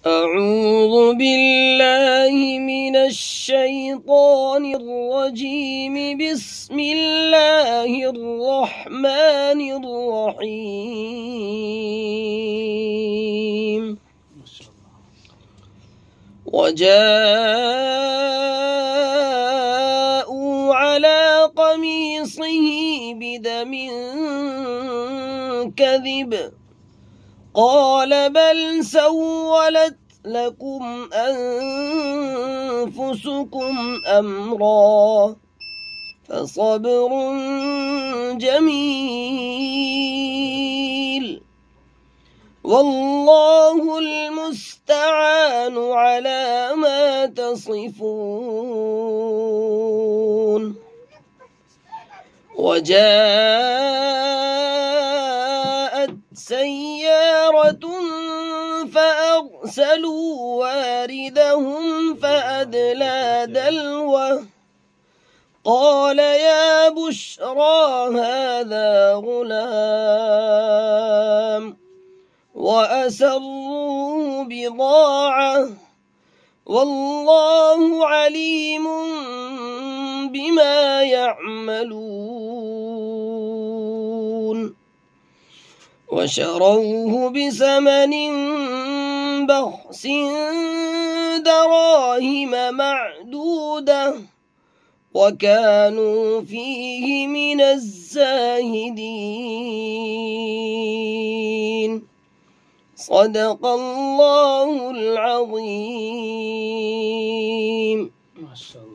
أعوذ بالله من الشيطان الرجيم. بسم الله الرحمن الرحيم. وجاءوا على قميصه بدم كذب قال بل سولت لكم أنفسكم أمرا فصبر جميل والله المستعان على ما تصفون. وجاءت سيارة فأرسلوا واردهم فأدلى دلوه قال يا بشرى هذا غلام وأسروا بضاعة والله عليم بما يعملون. وشروه بثمن بخس دراهم معدودة وكانوا فيه من الزاهدين. صدق الله العظيم. ما شاء الله.